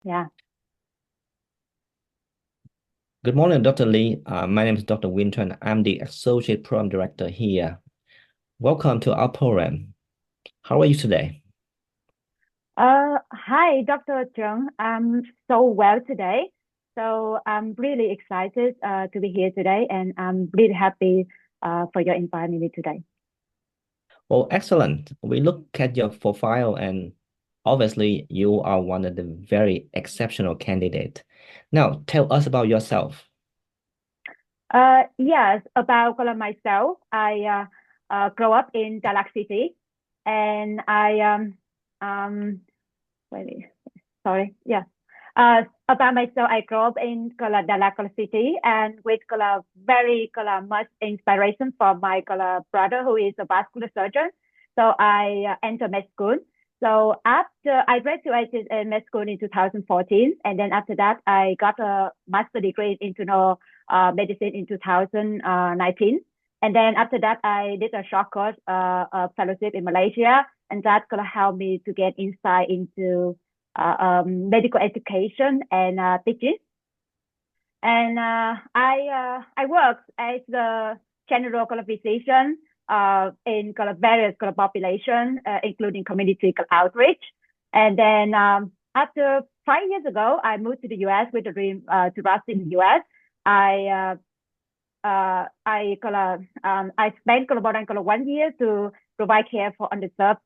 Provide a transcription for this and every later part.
Yeah. Good morning, Dr. Lee. My name is Dr. Wynn Tran. I'm the Associate Program Director here. Welcome to our program. How are you today? Hi, Dr. Chung. I'm so well today. So I'm really excited to be here today, and I'm really happy for your inviting me today. Well, excellent. We look at your profile, and obviously, you are one of the very exceptional candidate. Now, tell us about yourself. Yes, about myself, I grew up in Dallas City, and um wait, sorry, yeah. About myself, I grew up in Dallas City, and with very much inspiration from my brother who is a vascular surgeon. So I entered med school. So after I graduated in med school in 2014, and then after that, I got a master degree in internal medicine in 2019. And then after that, I did a short course, fellowship in Malaysia, and that's gonna help me to get insight into medical education and teaching. And I worked as the general physician in various population, including community outreach. And then after 5 years ago, I moved to the U.S. with the dream to rest in the U.S. I I spent more than 1 year to provide care for underserved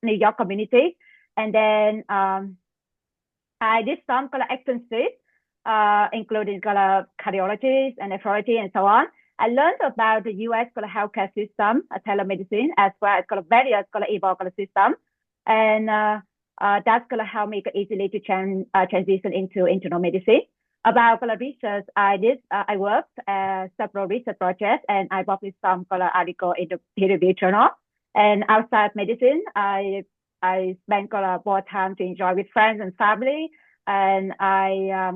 New York community, and then I did some extensive, including cardiology and nephrology and so on. I learned about the U.S. healthcare system, telemedicine, as well as various evolved system, and that's gonna help me easily to transition into internal medicine. About research, I worked several research projects, and I published some article in the peer-reviewed journal. And outside medicine, I spend more time to enjoy with friends and family, and I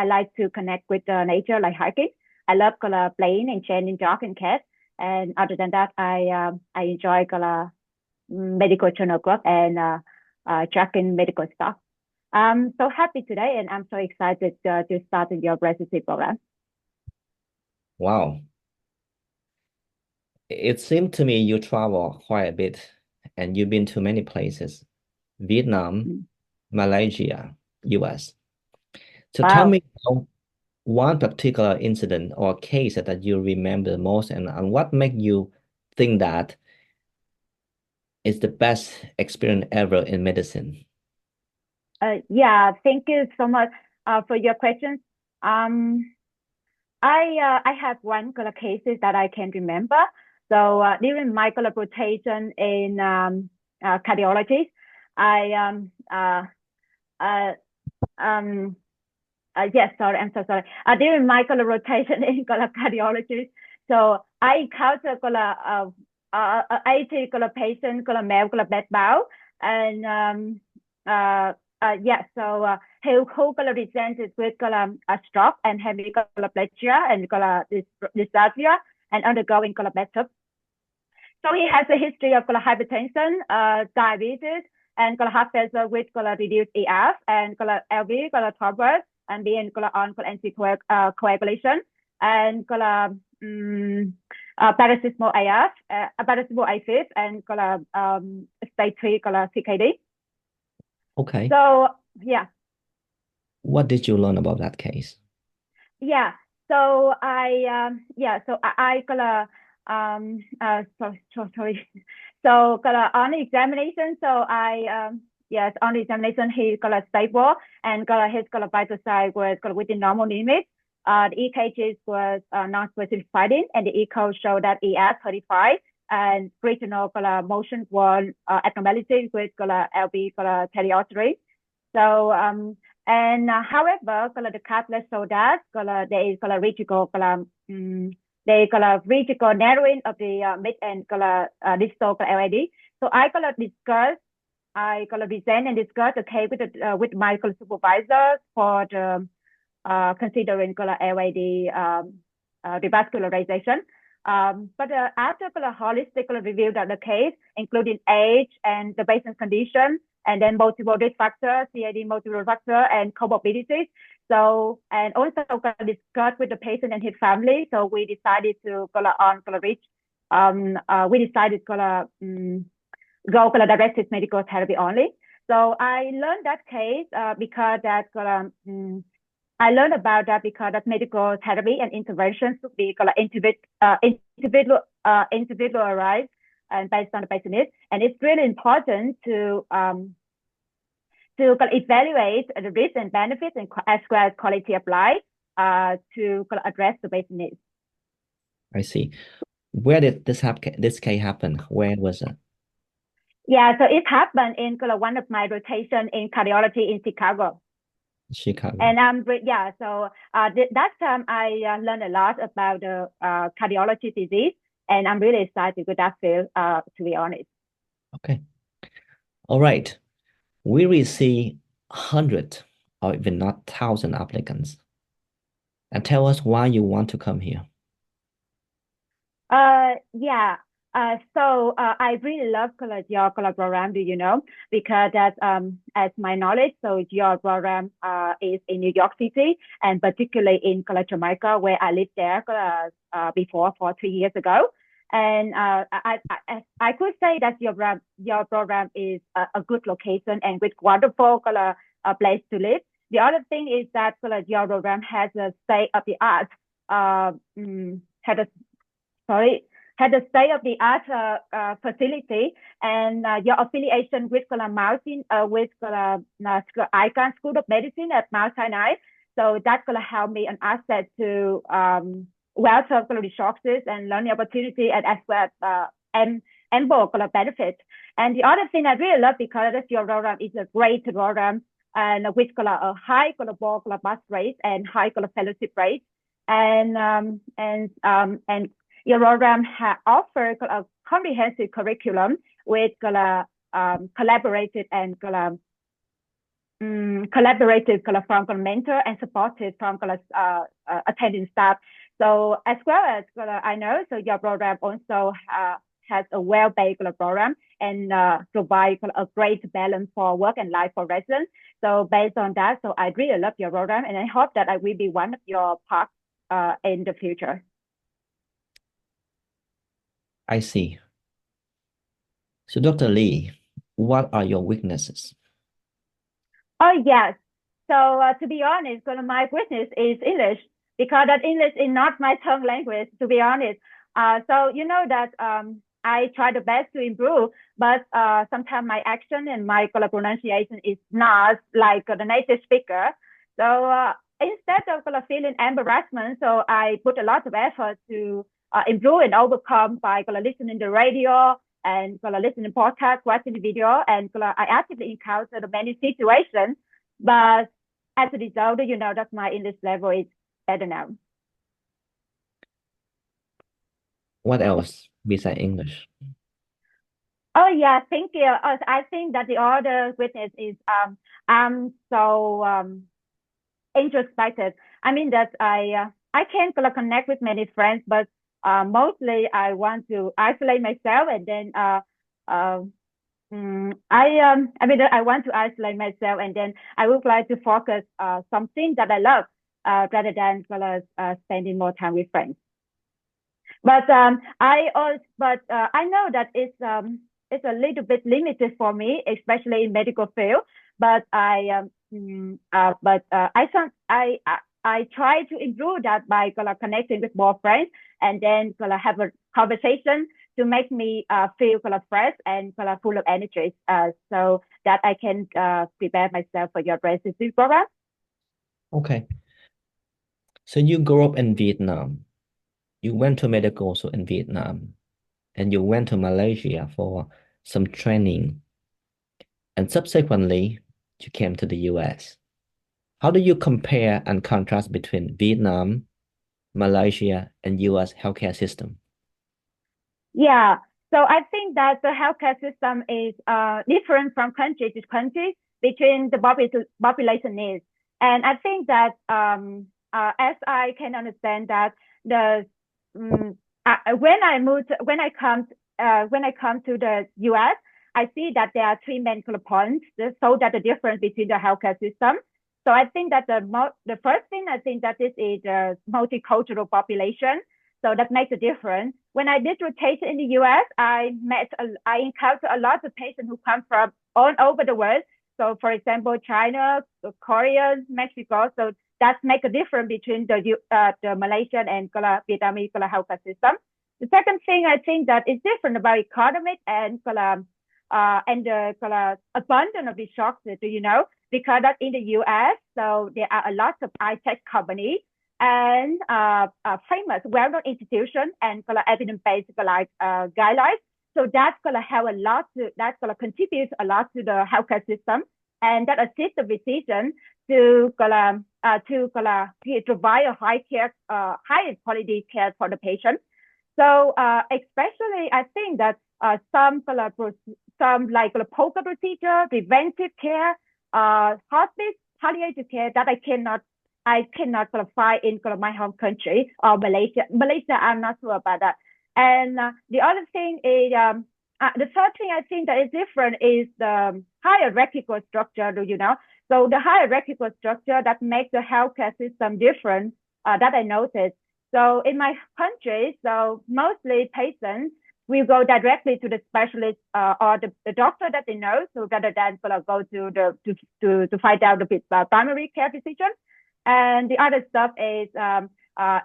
like to connect with nature, like hiking. I love playing and chasing dog and cats. And other than that, I enjoy medical journal club and tracking medical stuff. I'm so happy today, and I'm so excited to start your residency program. Wow. It seemed to me you travel quite a bit and you've been to many places, Vietnam, Mm. Malaysia, US. So tell Wow. me about one particular incident or case that you remember the most, and what make you think that is the best experience ever in medicine? Yeah, thank you so much for your questions. Um, I have one cases that I can remember. So during my rotation in cardiology, I uh, um, yes, sorry, I'm so sorry. During my rotation in cardiology, so I encountered 80 patient male bed bow, and yeah, so who presented with a stroke and heavy plegia and dysphagia and undergoing bed tub. So he has a history of hypertension, diabetes, and heart failure with reduced EF and LV, turbus, and being on anticoagulation, and paroxysmal AF, paroxysmal AFib, and stage 3 CKD. Okay. So yeah, What did you learn about that case? yeah. So I sorry. So on the examination, so I yes, on the examination he stable and his vital sign was within normal limits. The EKGs was non-specific finding, and the echo showed that ES 35 and regional motion was abnormality with LB teleostory. So and however, kalau the catalyst sodas, kalau there is reticle, they reticle narrowing of the mid and distal LAD. So I present and discuss the case with my supervisor for the considering LAD revascularization. But after holistic review of the case, including age and the patient condition and then multiple risk factors, CAD multiple risk factor, and comorbidities. So, and also discuss with the patient and his family. So we decided to reach. We decided go directed medical therapy only. So I learned that case because that I learned about that because that medical therapy and intervention should be individualized and based on the patient needs. And it's really important to evaluate the risks and benefits and as well as quality of life to address the patient needs. I see. Where did this case happen? Where was it? Yeah, so it happened in one of my rotation in cardiology in Chicago. Chicago. And so that time I learned a lot about the cardiology disease, and I'm really excited with that field, to be honest. Okay. All right. We receive 100 or even not 1,000 applicants. And tell us why you want to come here. Yeah. So I really love your program, do you know? Because that's as my knowledge, so your program is in New York City and particularly in Jamaica, where I lived there before for 3 years ago. And I could say that your program is a good location and with wonderful place to live. The other thing is that your program has a state of the art had a state-of-the-art facility, and your affiliation with Icahn School of Medicine at Mount Sinai. So that's going to help me an access to wealth of resources and learning opportunity and as well as ample benefits. And the other thing I really love because your program is a great program and with a high bus rate and high fellowship rate, and your program offers a comprehensive curriculum with collaborative from mentor and supported from attending staff. So as well as I know, so your program also has a well-based program and provide a great balance for work and life for residents. So based on that, so I really love your program, and I hope that I will be one of your parts in the future. I see. So, Dr. Lee, what are your weaknesses? Oh, yes. So, to be honest, my weakness is English because that English is not my tongue language, to be honest. So, you know that I try the best to improve, but sometimes my action and my pronunciation is not like the native speaker. So, instead of feeling embarrassment, so I put a lot of effort to improve and overcome by listening to radio and listening to podcasts, watching the video, and I actively encounter many situations. But as a result, you know that my English level is better now. What else besides English? Oh yeah, thank you. I think that the other witness is I'm so introspective. I mean that I can connect with many friends, but mostly I want to isolate myself, and then I want to isolate myself, and then I would like to focus something that I love rather than spending more time with friends. But I know that it's a little bit limited for me, especially in medical field. But I try to improve that by connecting with more friends and then have a conversation to make me feel fresh and full of energy, so that I can prepare myself for your residency program. Okay. So you grew up in Vietnam. You went to medical school in Vietnam, and you went to Malaysia for some training, and subsequently you came to the US. How do you compare and contrast between Vietnam, Malaysia, and US healthcare system? Yeah, so I think that the healthcare system is different from country to country between the population needs, and I think that as I can understand that when I come to the US, I see that there are three main points so that the difference between the healthcare system. So I think that the first thing I think that this is a multicultural population. So that makes a difference. When I did rotation in the US, I encountered a lot of patients who come from all over the world. So for example, China, Korea, Mexico. So that makes a difference between the Malaysian and Vietnamese healthcare system. The second thing I think that is different about economic and the abundance of resources, because that in the US, so there are a lot of high-tech companies and famous, well-known institutions and evidence-based guidelines. So that's gonna have a lot that's gonna contribute a lot to the healthcare system, and that assist the physician to provide a high quality care for the patient. So especially I think that some poker procedure, preventive care, hospice, palliative care that I cannot find in my home country or Malaysia. Malaysia, I'm not sure about that. And the other thing is, the third thing I think that is different is the hierarchical structure, So the hierarchical structure that makes the healthcare system different, that I noticed. So in my country, so mostly patients will go directly to the specialist or the doctor that they know, so rather than go to find out the primary care physician. And the other stuff is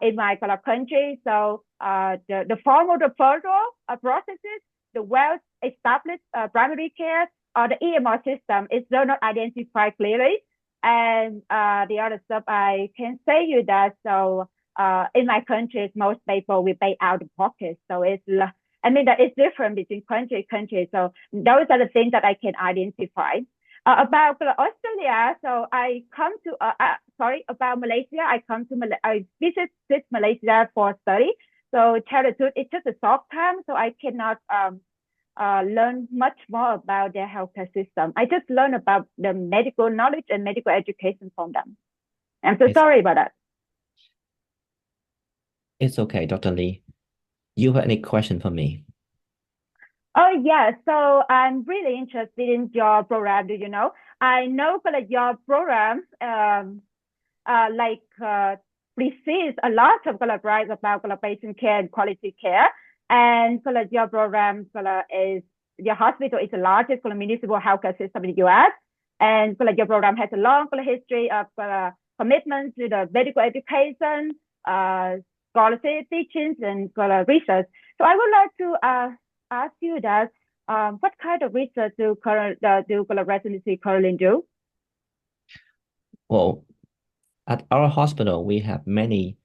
in my country, so the formal referral processes, the well-established primary care or the EMR system is still not identified clearly. And the other stuff I can say you that, so in my country, most people will pay out of pocket. So that is different between country. So those are the things that I can identify. About Australia, so I come to about Malaysia. I visit Malaysia for study. So tell the truth, it's just a short time, so I cannot learn much more about their healthcare system. I just learn about the medical knowledge and medical education from them. I'm so sorry about that. It's okay, Dr. Lee. You have any question for me? Oh, yeah. So I'm really interested in your program. I know that your programs receives a lot of advice about patient care and quality care. And your program is your hospital is the largest municipal healthcare system in the US. And your program has a long history of commitment to the medical education, scholarship teachings, and research. So I would like to ask you that what kind of research do residency currently do? Well, at our hospital, we have many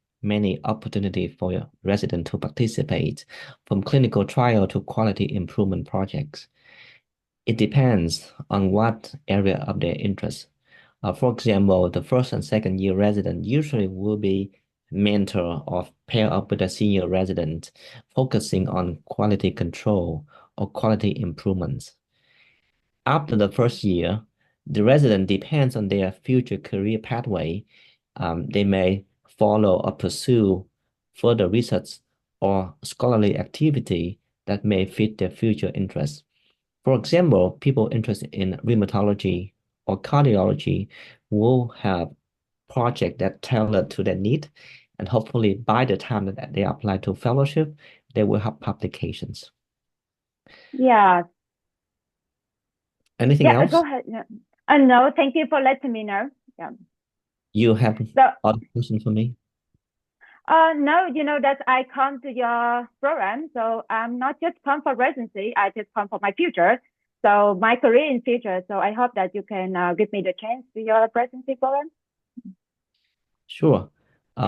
opportunities for your resident to participate, from clinical trial to quality improvement projects. It depends on what area of their interest. For example, the first and second year resident usually will be mentor or pair up with a senior resident, focusing on quality control or quality improvements. After the first year, the resident depends on their future career pathway. They may follow or pursue further research or scholarly activity that may fit their future interests. For example, people interested in rheumatology or cardiology will have projects that tailor to their need, and hopefully by the time that they apply to fellowship, they will have publications. Yeah. Anything else? Go ahead. Yeah. No, thank you for letting me know. Yeah. You have other questions for me? No, that I come to your program, so I'm not just come for residency, I just come for my future. So my career in future. So I hope that you can give me the chance to your residency program. Sure.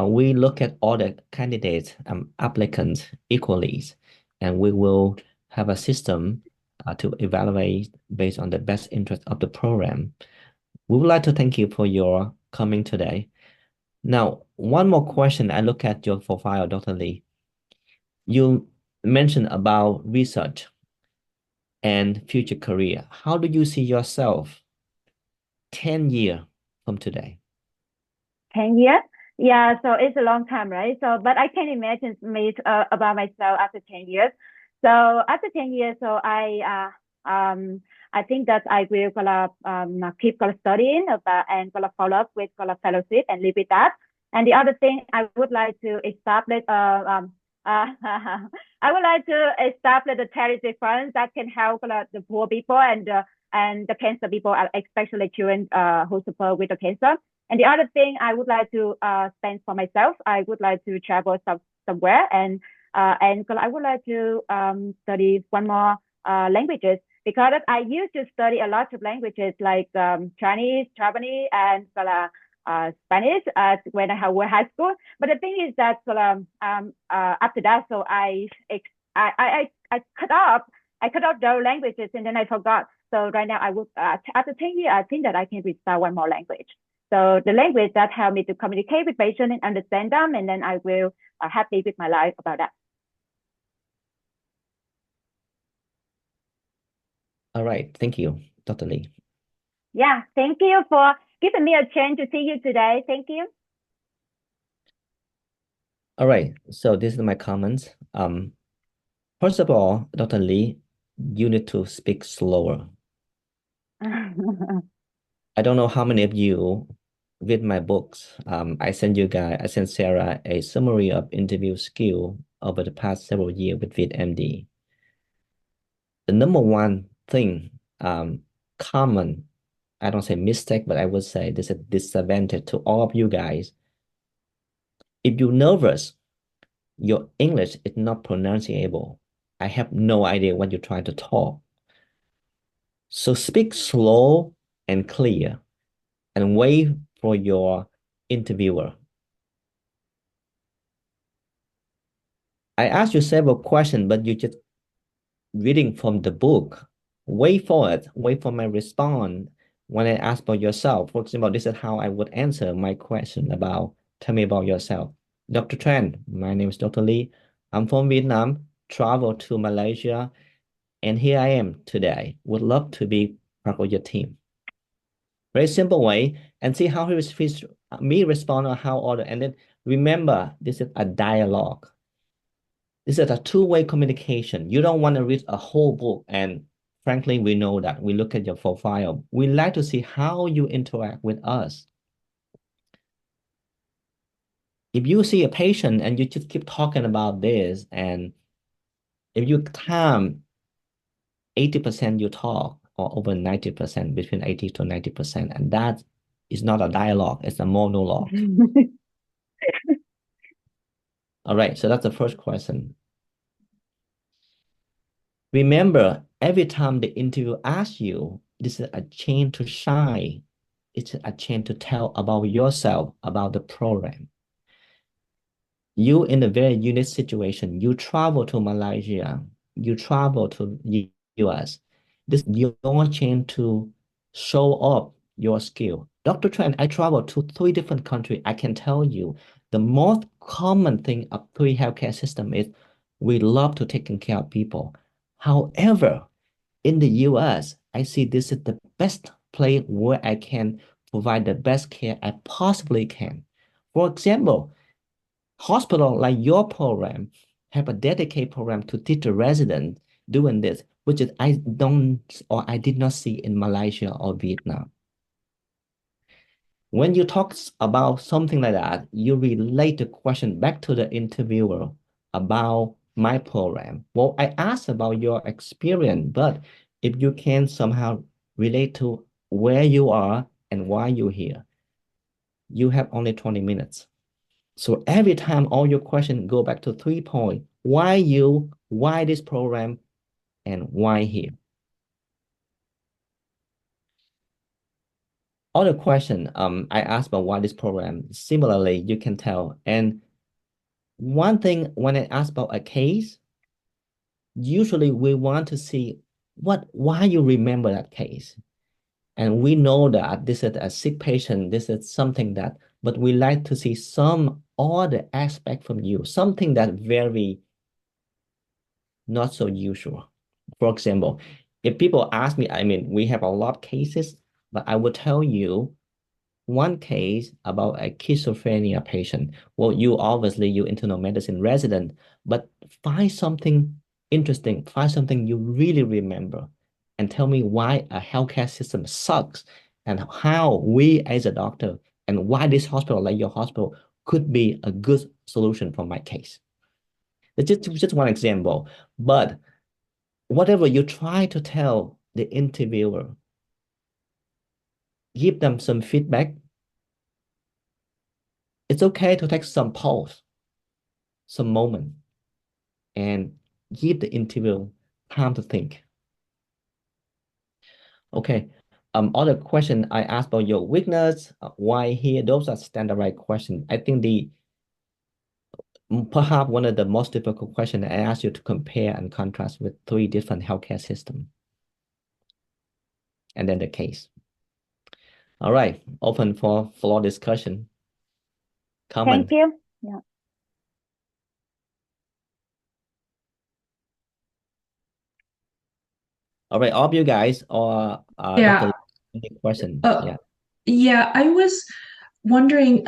We look at all the candidates, applicants equally, and we will have a system to evaluate based on the best interest of the program. We would like to thank you for your coming today. Now, one more question. I look at your profile, Dr. Lee. You mentioned about research and future career. How do you see yourself 10 years from today? 10 years? Yeah, so it's a long time, right? So, but I can imagine me about myself after 10 years. So after 10 years, so I think that I will gonna keep gonna studying about and gonna follow up with gonna fellowship and live with that. And the other thing I would like to establish I would like to establish a charity fund that can help the poor people and the cancer people, especially children who suffer with the cancer. And the other thing I would like to spend for myself, I would like to travel somewhere and I would like to study one more languages because I used to study a lot of languages like Chinese, Japanese, and Spanish when I was high school. But the thing is that after that, so I cut off those languages and then I forgot. So right now I would after 10 years, I think that I can restart one more language. So the language that help me to communicate with patients and understand them, and then I will happy with my life about that. All right. Thank you, Dr. Lee. Yeah, thank you for giving me a chance to see you today. Thank you. All right. So this is my comments. First of all, Dr. Lee, you need to speak slower. I don't know how many of you read my books. I sent Sarah a summary of interview skill over the past several years with VietMD. The number one thing, common, I don't say mistake, but I would say this is a disadvantage to all of you guys. If you're nervous, your English is not pronounceable. I have no idea what you're trying to talk. So speak slow and clear and wait for your interviewer. I asked you several questions, but you just reading from the book. Wait for it. Wait for my response when I ask about yourself. For example, this is how I would answer my question about, tell me about yourself. Dr. Tran, my name is Dr. Lee. I'm from Vietnam, traveled to Malaysia, and here I am today. Would love to be part of your team. Very simple way, and see how me respond or how other. And then remember, this is a dialogue. This is a two-way communication. You don't want to read a whole book, and frankly, we know that. We look at your profile. We like to see how you interact with us. If you see a patient and you just keep talking about this, and if you time 80% you talk, or over 90%, between 80 to 90%, and that is not a dialogue, it's a monologue. All right, so that's the first question. Remember, every time the interview asks you, this is a chance to shine. It's a chance to tell about yourself, about the program. You in a very unique situation. You travel to Malaysia, you travel to US. This is your chance to show up your skill. Dr. Tran, I traveled to 3 different countries. I can tell you the most common thing of 3 healthcare system is we love to taking care of people. However, in the US, I see this is the best place where I can provide the best care I possibly can. For example, hospital like your program have a dedicated program to teach the resident doing this, which is I don't or I did not see in Malaysia or Vietnam. When you talk about something like that, you relate the question back to the interviewer about my program. Well, I asked about your experience, but if you can somehow relate to where you are and why you're here, you have only 20 minutes. So every time all your questions go back to 3 points. Why you, why this program, and why here? Other question, I asked about why this program. Similarly, you can tell. And one thing when I ask about a case, usually we want to see why you remember that case. And we know that this is a sick patient, this is something that, but we like to see some other aspect from you, something that very not so usual. For example, if people ask me, I mean, we have a lot of cases, but I will tell you one case about a schizophrenia patient. Well, you internal medicine resident, but find something interesting, find something you really remember. and tell me why a healthcare system sucks and how we as a doctor and why this hospital, like your hospital, could be a good solution for my case. It's just one example. But whatever you try to tell the interviewer, give them some feedback. It's okay to take some pause, some moment, and give the interviewer time to think. Okay. Other question I asked about your weakness, why here, those are standardized questions. I think the perhaps one of the most difficult questions I asked you to compare and contrast with three different healthcare systems, and then the case. All right, open for floor discussion. Comment. Thank you. Yeah. All right, all of you guys or Yeah. Dr. Any question? Yeah. Yeah, I was wondering,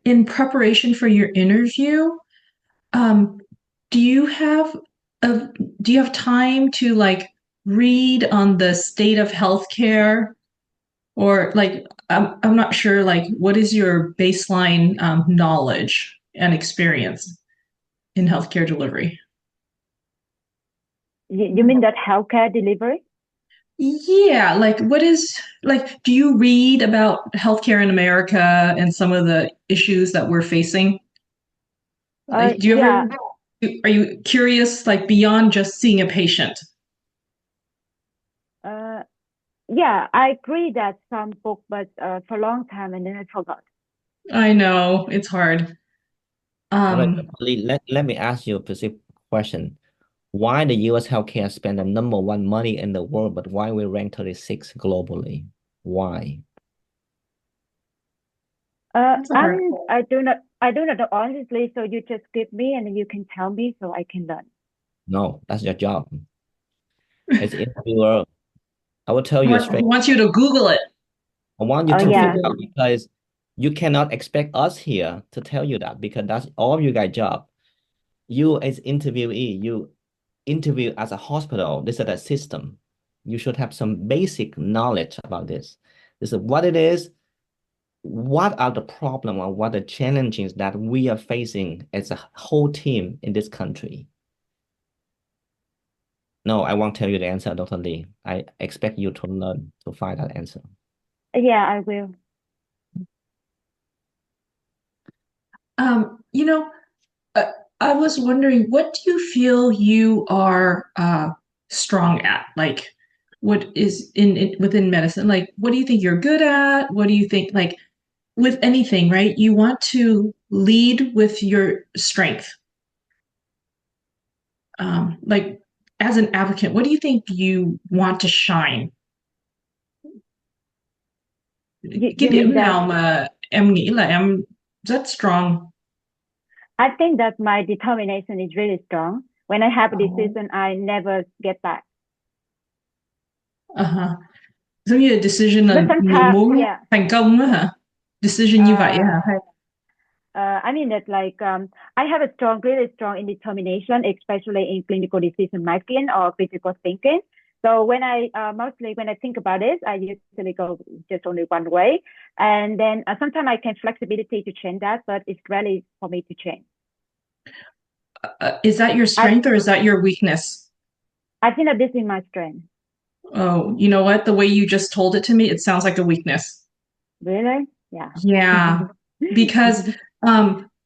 in preparation for your interview, um, do you have a do you have time to like read on the state of healthcare or like I'm not sure like what is your baseline knowledge and experience in healthcare delivery? You mean that healthcare delivery? Yeah, like what is like do you read about healthcare in America and some of the issues that we're facing? Like, do you Yeah. ever are you curious like beyond just seeing a patient? Uh, yeah, I agree that some book, but for a long time and then I forgot. I know it's hard. All right, Um, Lee, let me ask you a specific question. Why the US healthcare spend the number one money in the world, but why we rank 36 globally? Why? that's a hard. I do not know honestly, so you just give me and then you can tell me so I can learn. No, that's your job. As interviewer, I will tell you straight. Wants you to Google it. I want you Oh to yeah. figure out because you cannot expect us here to tell you that because that's all of you guys' job. You as interviewee, you interview as a hospital. This is a system. You should have some basic knowledge about this. This is what it is. What are the problem or what are the challenges that we are facing as a whole team in this country? No, I won't tell you the answer, Dr. Lee. I expect you to learn to find that answer. Yeah, I will. You know, uh, I was wondering, what do you feel you are strong at? Like, what is in within medicine? Like, what do you think you're good at? What do you think like with anything, right? You want to lead with your strength. Like as an advocate, what do you think you want to shine? Cái You điểm mean that nào mà em nghĩ là em rất strong? I think that my determination is really strong. When I have a Oh. decision, I never get back. Uh-huh. Giống như là decision là But nếu sometimes, muốn yeah. thành công á hả? Decision như vậy á Uh, hả? Hay I mean that like I have a strong, really strong in determination, especially in clinical decision making or critical thinking. So when I mostly when I think about it, I usually go just only one way, and then sometimes I can flexibility to change that, but it's rarely for me to change. is that your I strength or is that your weakness? I think that this is my strength. Oh, you know what? The way you just told it to me, it sounds like a weakness. Really? Yeah. Yeah, because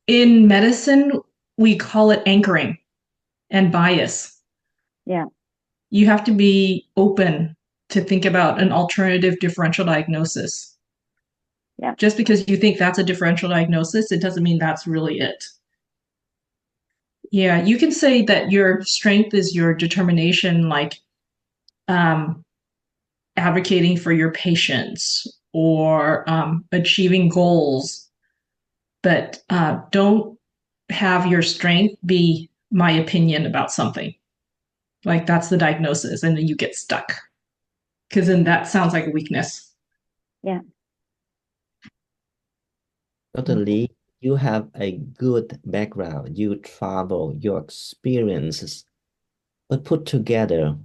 in medicine, we call it anchoring and bias. Yeah. You have to be open to think about an alternative differential diagnosis. Yeah. Just because you think that's a differential diagnosis, it doesn't mean that's really it. Yeah, you can say that your strength is your determination, like um, advocating for your patients or achieving goals, but don't have your strength be my opinion about something. Like that's the diagnosis, and then you get stuck because then that sounds like a weakness. Yeah. Dr. Lee, you have a good background. You travel, your experiences, but put together,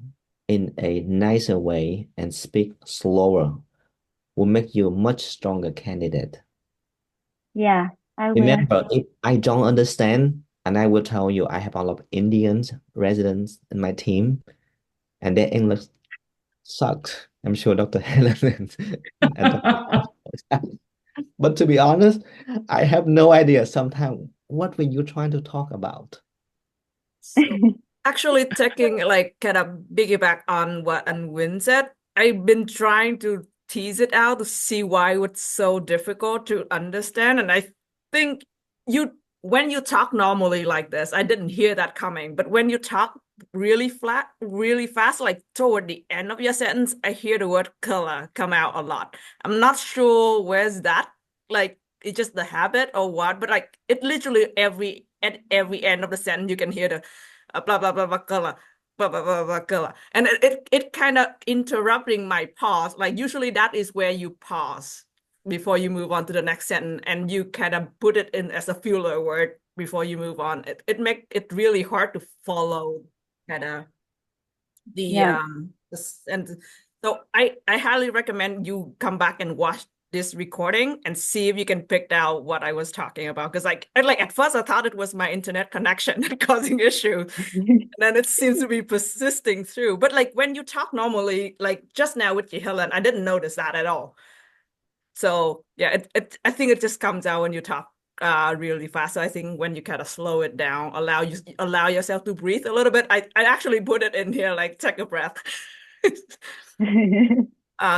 in a nicer way and speak slower will make you a much stronger candidate. Yeah, I will. Remember, if I don't understand, and I will tell you, I have a lot of Indians residents in my team, and their English sucks. I'm sure Dr. Helen and Dr. But to be honest, I have no idea sometimes what were you trying to talk about? So actually taking like kind of piggyback on what Wynn said, I've been trying to tease it out to see why it's so difficult to understand. And I think when you talk normally like this, I didn't hear that coming. But when you talk really flat, really fast, like toward the end of your sentence, I hear the word color come out a lot. I'm not sure where's that. Like it's just the habit or what, but like it literally at every end of the sentence you can hear the blah blah blah blah color, blah blah blah blah color, and it kind of interrupting my pause. Like usually that is where you pause before you move on to the next sentence, and you kind of put it in as a filler word before you move on. It make it really hard to follow kind of Yeah. and so I highly recommend you come back and watch this recording and see if you can pick out what I was talking about, because like at first I thought it was my internet connection causing issue, and then it seems to be persisting through. But like when you talk normally, like just now with Helen, I didn't notice that at all. So yeah, I think it just comes out when you talk really fast. So I think when you kind of slow it down, allow yourself to breathe a little bit. I actually put it in here, like take a breath.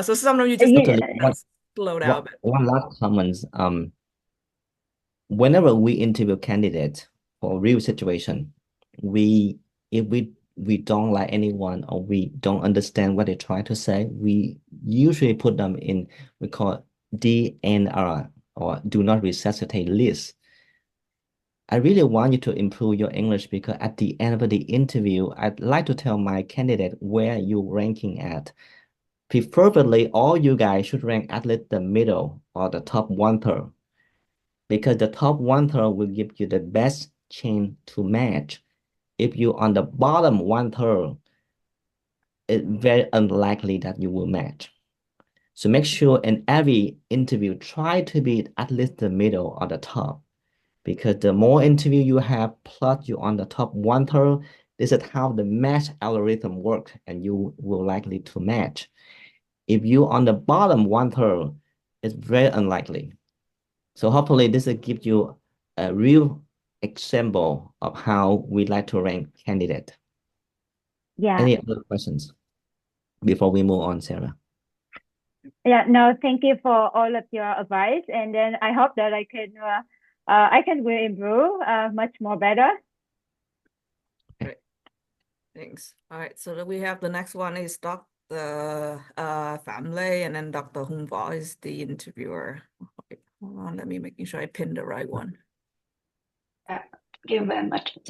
So sometimes you just Yeah. Totally. slow down a bit. One last comments. Whenever we interview candidates for real situation, if we don't like anyone or we don't understand what they try to say, we usually put them in we call DNR or do not resuscitate list. I really want you to improve your English because at the end of the interview, I'd like to tell my candidate where you're ranking at. Preferably, all you guys should rank at least the middle or the top 1/3 because the top 1/3 will give you the best chance to match. If you're on the bottom 1/3, it's very unlikely that you will match. So make sure in every interview, try to be at least the middle or the top because the more interview you have, plus you're on the top 1/3, this is how the match algorithm works and you will likely to match. If you're on the bottom 1/3, it's very unlikely. So hopefully this will give you a real example of how we like to rank candidate. Yeah. Any other questions before we move on, Sarah? Yeah, no, thank you for all of your advice, and then I hope that I can will improve much more better. Great. Thanks. All right, so we have the next one is Dr. Phạm Lê, and then Dr. Hung Võ is the interviewer. Wait, hold on, let me making sure I pin the right one. Thank you very much.